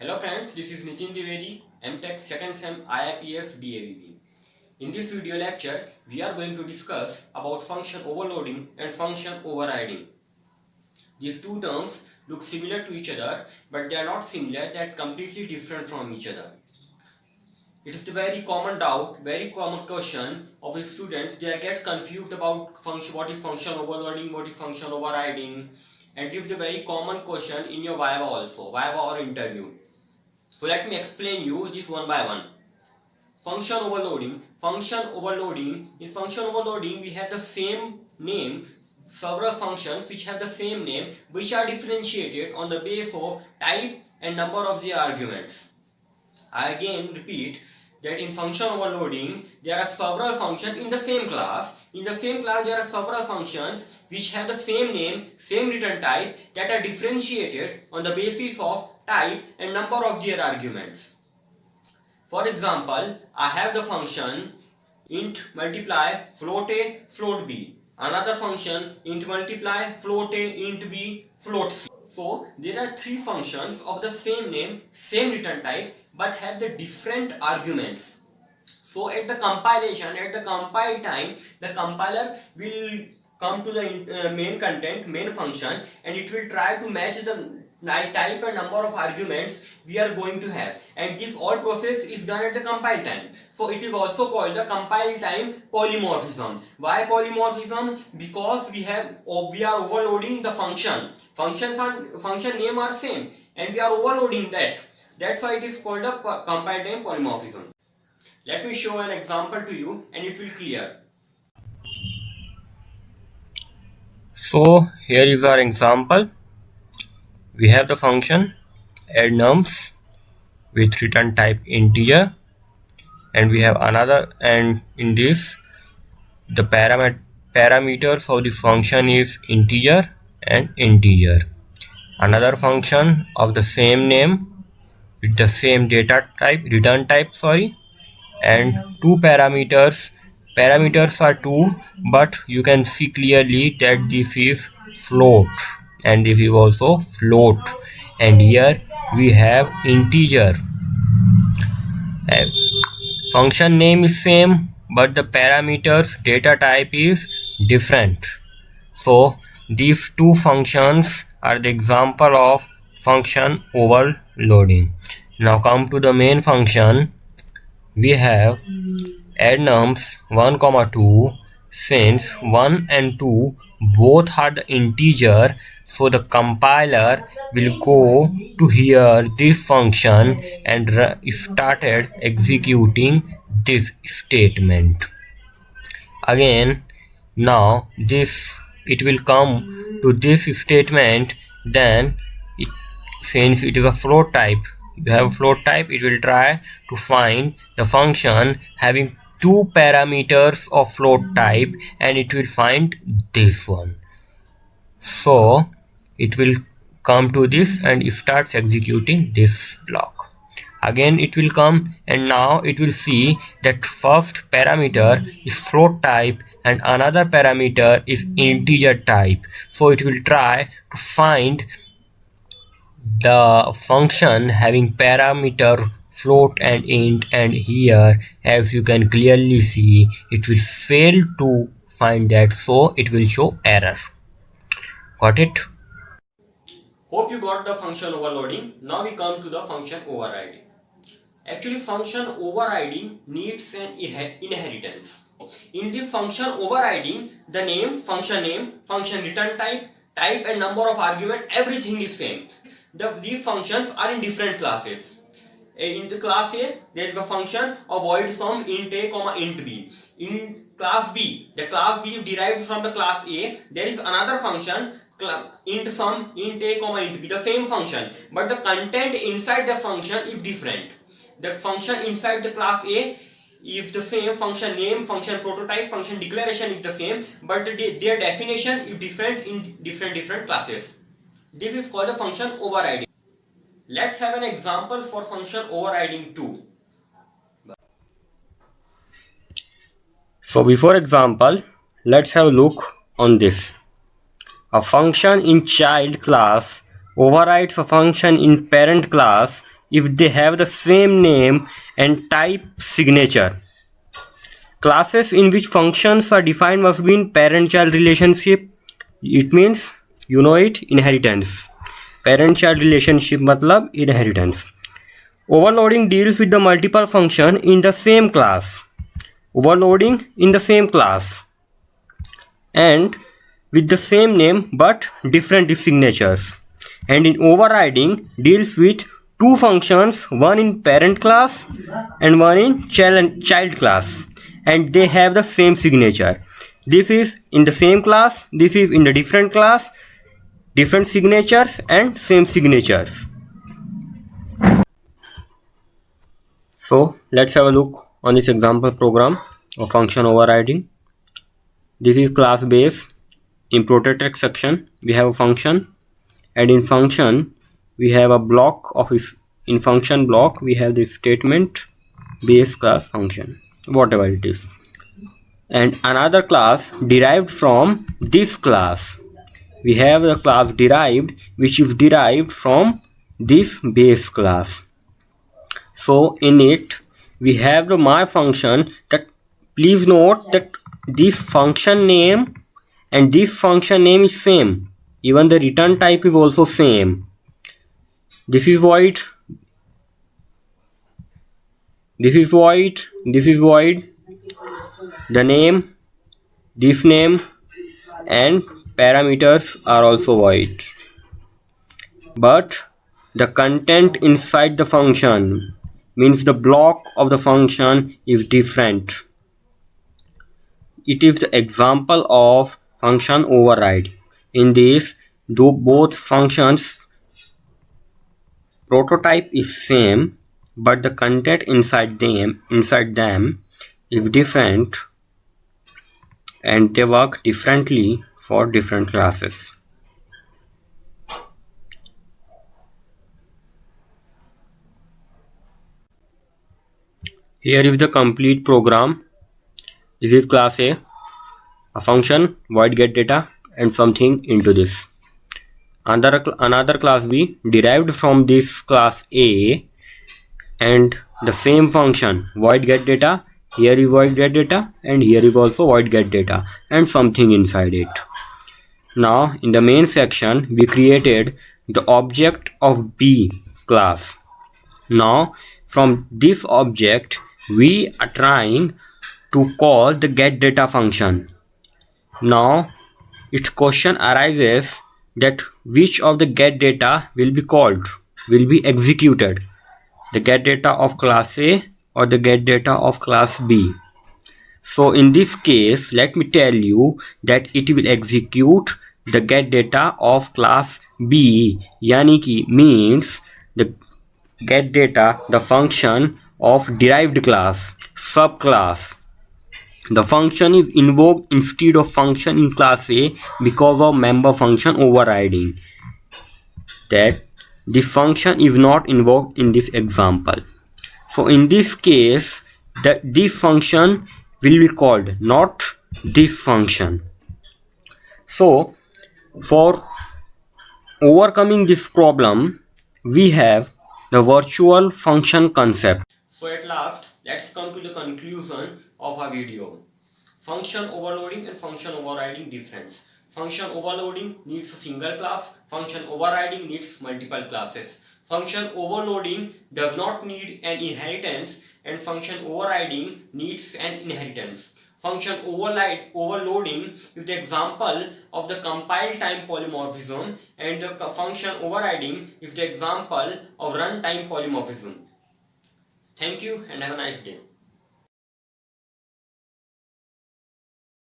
Hello friends, this is Nitin Dwivedi, MTech 2nd Sem IIPS DAVP. In this video lecture, we are going to discuss about function overloading and function overriding. These two terms look similar to each other, but they are not similar, they are completely different from each other. It is the very common doubt, very common question of the students. They get confused about what is function overloading, what is function overriding, and it is the very common question in your Viva also, Viva or interview. So let me explain you this one by one. Function overloading. In function overloading, we have the same name, several functions which have the same name, which are differentiated on the basis of type and number of the arguments. I again repeat that in function overloading, there are several functions in the same class. In the same class, there are several functions which have the same name, same return type, that are differentiated on the basis of type and number of their arguments. For example, I have the function int multiply float a float b. Another function int multiply float a int b float c. So there are three functions of the same name, same return type, but have the different arguments. So at the compilation, at the compile time, the compiler will come to the main content, main function, and it will try to match the type and number of arguments we are going to have, and this all process is done at the compile time. So it is also called the compile time polymorphism. Why polymorphism? Because we are overloading the function name are same, and we are overloading that. That's why it is called a compile time polymorphism. Let me show an example to you and it will clear. So here is our example. We have the function add nums with return type integer, and we have another, and in this the parameters of this function is integer and integer. Another function of the same name with the same return type, and two parameters are two, but you can see clearly that this is float and this is also float, and here we have integer. Function name is same, but the parameters data type is different. So these two functions are the example of function overloading. Now come to the main function. We have add nums 1, 2. Since 1 and 2 both are the integer, so the compiler will go to here this function and started executing this statement. Again, now it will come to this statement. Then since it is a float type, you have a float type, it will try to find the function having two parameters of float type, and it will find this one. So it will come to this and it starts executing this block. Again it will come, and now it will see that first parameter is float type and another parameter is integer type. So it will try to find the function having parameter float and int, and here as you can clearly see it will fail to find that, so it will show error. Got it? Hope you got the function overloading. Now we come to the function overriding. Actually function overriding needs an inheritance. In this function overriding, the name, function return type and number of argument, everything is same. These functions are in different classes. In the class A, there is a function of void sum int a comma int b. In class B, the class B derived from the class A, there is another function int sum int a comma int b, the same function, but the content inside the function is different. The function inside the class A is the same, function name, function prototype, function declaration is the same, but their definition is different in different classes. This is called a function overriding. Let's have an example for function overriding too. So before example, let's have a look on this. A function in child class overrides a function in parent class if they have the same name and type signature. Classes in which functions are defined must be in parent-child relationship. It means, you know it, inheritance. Parent-child relationship matlab inheritance. Overloading deals with the multiple function in the same class. Overloading in the same class and with the same name but different signatures. And in overriding deals with two functions, one in parent class and one in child class, and they have the same signature. This is in the same class, this is in the different class, different signatures and same signatures. So let's have a look on this example program of function overriding. This is class base. In protect section we have a function, and in function we have a block of in function block we have this statement base class function, whatever it is, and another class derived from this class. We have the class derived which is derived from this base class. So in it we have the my function. That please note that this function name and this function name is same. Even the return type is also same. This is void, this is void, this is void, the name, this name and parameters are also void, but the content inside the function, means the block of the function, is different. It is the example of function override. In this, though both functions prototype is same, but the content inside them is different, and they work differently for different classes. Here is the complete program. This is class A function void get data and something into this. Another class B derived from this class A, and the same function void get data. Here is void get data and here is also void get data and something inside it. Now in the main section we created the object of B class. Now from this object we are trying to call the get data function. Now its question arises that which of the get data will be called, will be executed, the get data of class A or the get data of class B. So in this case let me tell you that it will execute the get data of class B, yani ki means the get data, the function of derived class, subclass. The function is invoked instead of function in class A because of member function overriding. That this function is not invoked in this example. So in this case this function will be called, not this function. So for overcoming this problem we have the virtual function concept. So at last let's come to the conclusion of our video. Function overloading and function overriding difference. Function overloading needs a single class, function overriding needs multiple classes. Function overloading does not need an inheritance and function overriding needs an inheritance. Function overloading is the example of the compile time polymorphism, and the function overriding is the example of runtime polymorphism. Thank you and have a nice day.